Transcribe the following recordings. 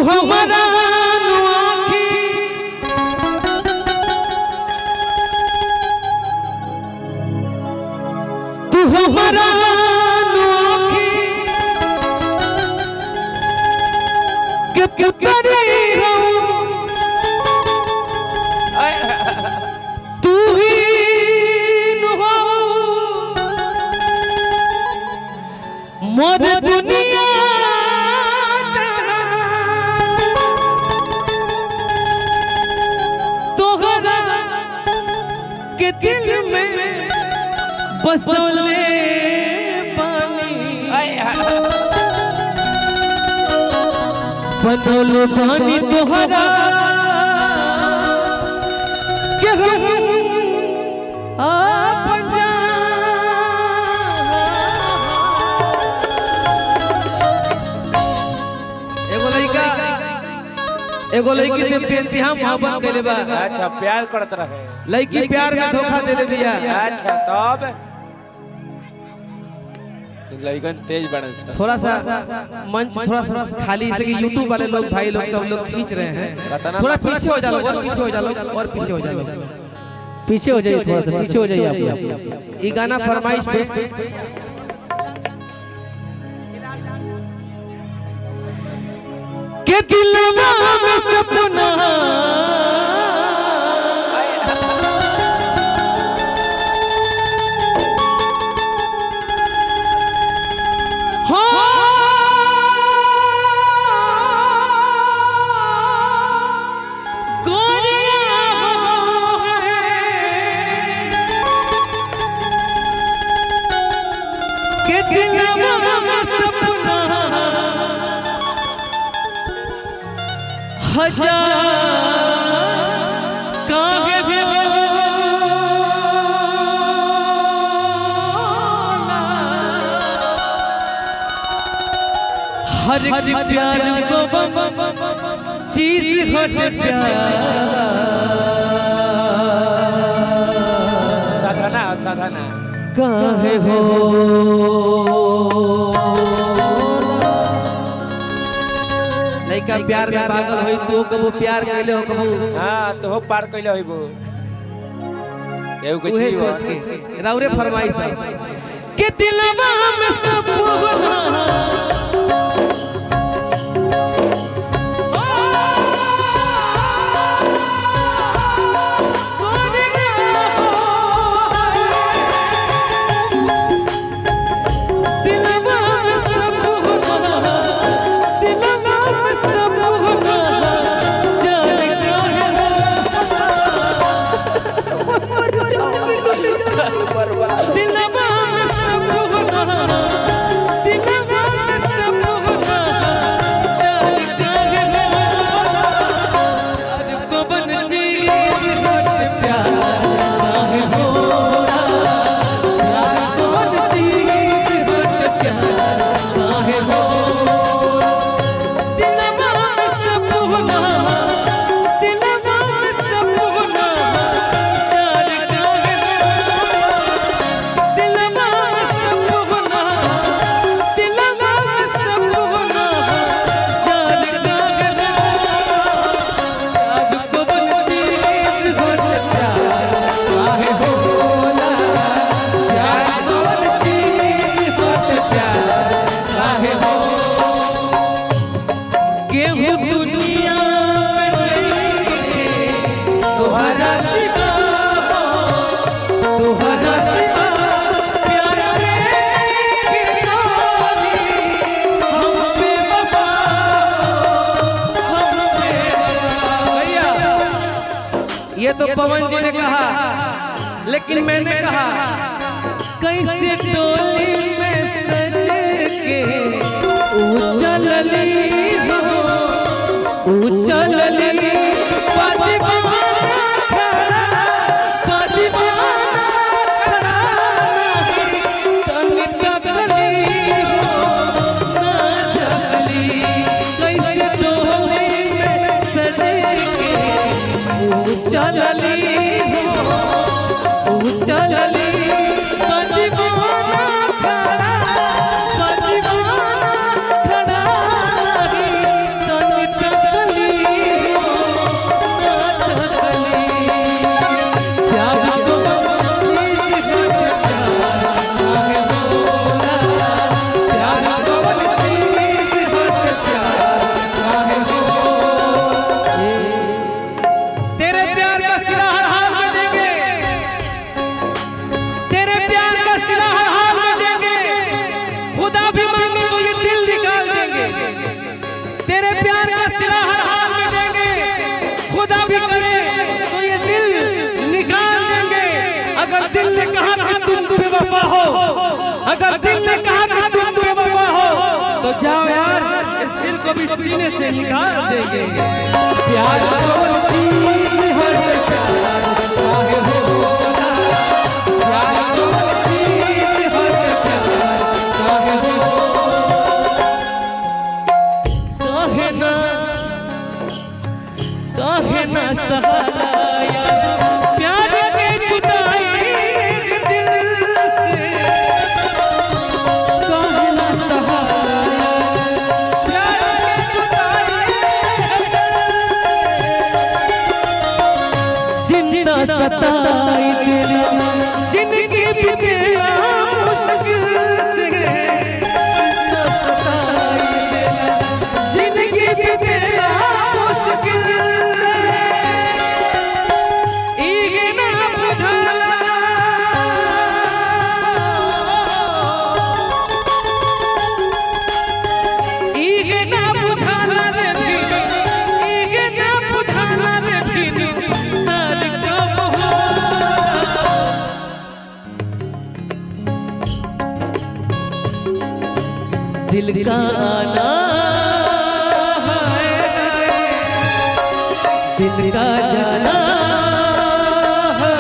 हमारा तू हमारा के करी तू ही मोर दुनिया तोहरा के दिल में बसोले बदल पानी तोहरा के हम आप एगो लड़की से बेइंतहा मोहब्बत कैले बा। अच्छा प्यार करत रहे लड़की प्यार में धोखा देले बिया। अच्छा तब लड़कन तेज बने थोड़ा सा मंच थोड़ा सा खाली इसलिए यूट्यूब वाले लोग भाई लोग सब लोग खींच रहे हैं। थोड़ा पीछे हो जाओ और पीछे हो जाओ और पीछे हो जाओ पीछे हो जाइए थोड़ा सा पीछे हो जाइए आप। ये गाना फरमाइश पे के दिलवा में सपना हजार काहे हर प्यार को चीज हट प्यार साधना साधना काहे हो लड़का प्यार में पागल होई तो कबो प्यार कैले हो कबो हां तो हो पार कैले होइबो केहू के उहे सोच के राउरे फरमाइश के दिलवा में सब होना ये तो पवन जी ने कहा, लेकिन मैंने कहा कैसे टोली में सज के उछलली हो उछलली पतिवाना खड़ा पतिवाना खड़ा तनी तकली हो ना झकली कैसे टोली में सज के उछलली हो उछलली पतिवाना खड़ा पतिवाना खड़ा तनी प्यार का सिला हर हाल में देंगे, खुदा भी करे तो ये दिल निकाल देंगे। अगर दिल ने कहा कि तुम बेवफा हो, अगर दिल ने कहा कि तुम बेवफा हो, तो जाओ यार इस दिल को भी सीने से निकाल देंगे। प्यार काहे ना सहाया प्यार के जुदाई दिल से, काहे ना सहाया प्यार के जुदाई, जिंदा सताई दिल जिंदगी बीतेला मुश्किल से, जिंदा सताई दिल जिंदगी बीतेला मुश्किल दिल का आना है, दिल का जाना है,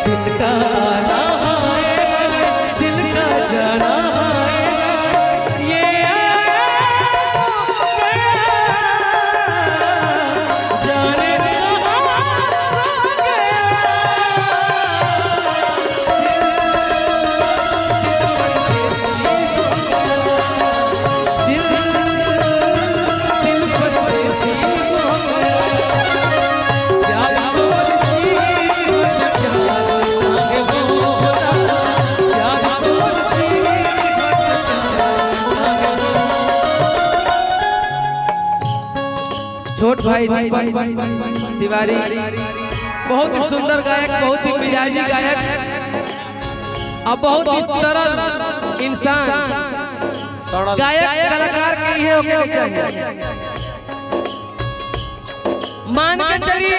दिल का आना है, दिल का जाना है, ये जाने छोट भाई तिवारी बहुत ही सुंदर गायक, बहुत ही मिजाजी गायक और बहुत ही सरल इंसान। गायक कलाकार के ये होके चाहिए। मान के चली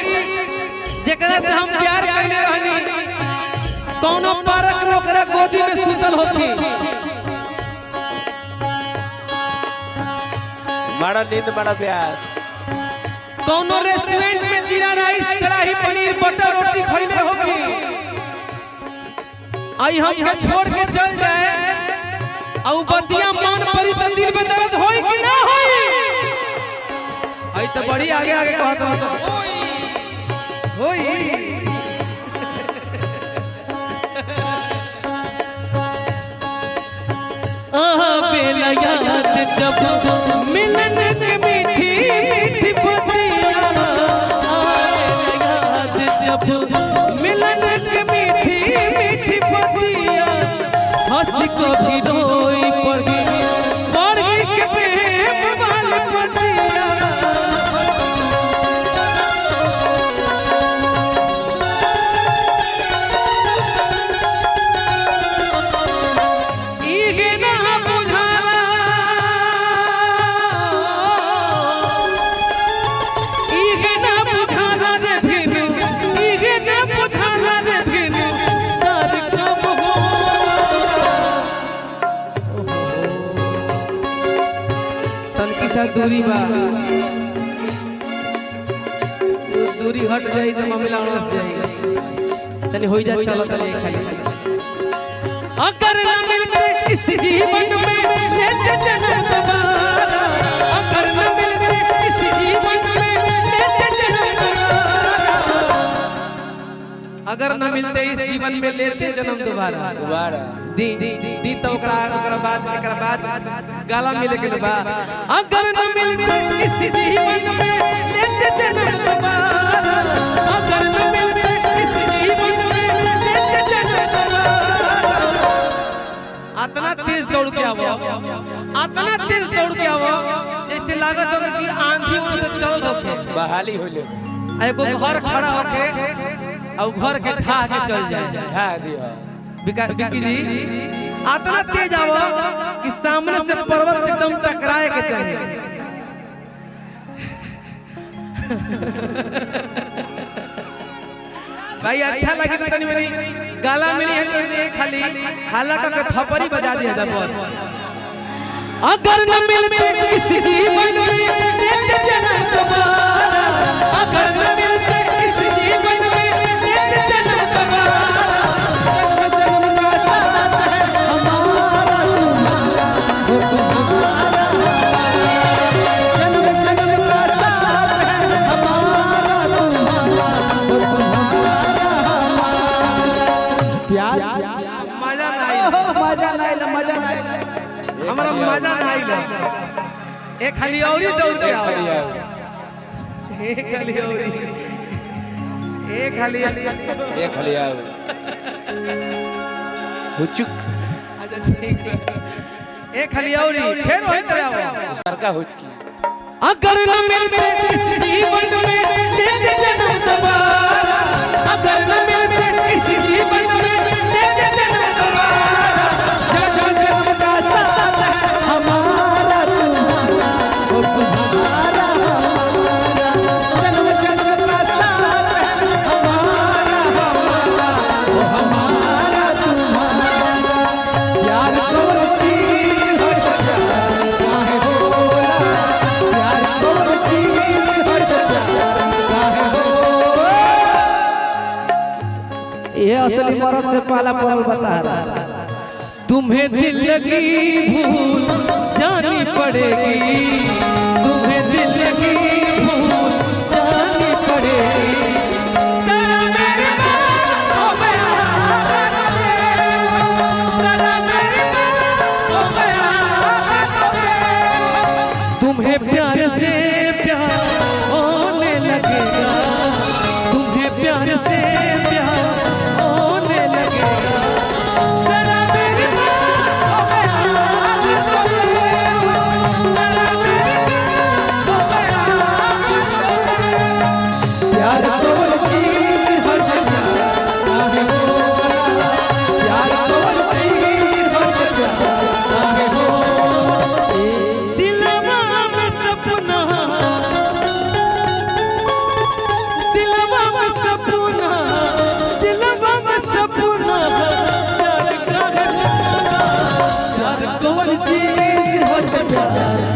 जेकरा से हम प्यार करने रहनी, कौनो पारक में ओकरा गोदी में सुतल होती, बड़ा नींद बड़ा प्यास, कौनो रेस्टोरेंट में जीरा राइस कढ़ाई पनीर बटर रोटी खइले होगी, आई हमके छोड़ के चल जाए और बतिया मन परी त दिल में दर्द होई कि ना होई। आई तो बड़ी आगे आगे कहत रहत होई बेला याद जब मिलन के मीठी मीठी बतिया, याद जब मिलन के मीठी मीठी बतिया, हंसी को भी रोई पड़ी स्वर्ग के प्रेम वाली बतिया। दूरी बा दूरी हट जाई तो मामला उलझ जाई, तनी होई जा चलो तनी खाली। अगर न मिलते इस जीवन में लेते जन्म दोबारा, अगर न मिलते इस जीवन में लेते जन्म दोबारा, अगर न मिलते इस जीवन में लेते जन्म दोबारा दी तो ओकरा बाद गाला मिले के बा। अगर न मिलते इस जीवन में लेते जन्म दोबारा, अगर न मिलते इस जीवन में लेते जन्म दोबारा। इतना तेज दौड़ के आवो, इतना तेज दौड़ के आवो जैसे लागत हो कि आंधी उन से चल होके बहाली होले, एगो घर खड़ा होके और घर के ढा के चल जाए। ढा दिया विकी जी इतना तेज आओ कि सामने से पर्वत एकदम टकराए के चाहिए। भाई अच्छा लगे तो तनी मनी गाला मिली है तो खाली हाला का थप्पड़ी बजा दिया जा बस। अगर न मिलते इस जीवन में एक जन्म दोबारा, अगर न मिलते इस जीवन में एक जन्म दोबारा, जन्म का साथ है हमारा तुम्हारा, जन्म जन्म का साथ है हमारा तुम्हारा, प्यार मजा नहीं हमारा मजा नहीं। एक खाली औरी दौड़ के आओ, एक खाली औरी, एक खाली आओ हुचुक। अच्छा ठीक है, एक खाली औरी फिर वही तरह आओ सरका हुचकी। अगर न मिलते इस जीवन में एक जन्म दोबारा, अगर न मिलते इस जीवन में एक जन्म दोबारा, जन्म का साथ है हमारा तुम्हारा, जन्म जन्म का साथ है हमारा तुम्हारा, प्यार को चीज हो चाहे बोला, प्यार को चीज हो चाहे बोला। ये असली मर्द से पहला पल बता रहा। तुम्हें दिल लगी भूल जानी पड़ेगी, तुम्हें दिल लगी भूल जानी पड़ेगी, तेरा मेरे हो गया, तेरा मेरे हो गया, तुम्हें प्यार से प्यार होने लगेगा, तुम्हें प्यार से प्यार होने लगेगा, तेरा मेरे प्यार को चीज हो चाहे बोला, प्यार को चीज हो चाहे बोला, दिलवा में सपना, दिलवा में सपना, दिलवा में सपना, प्यार का है, प्यार को चीज हो चाहे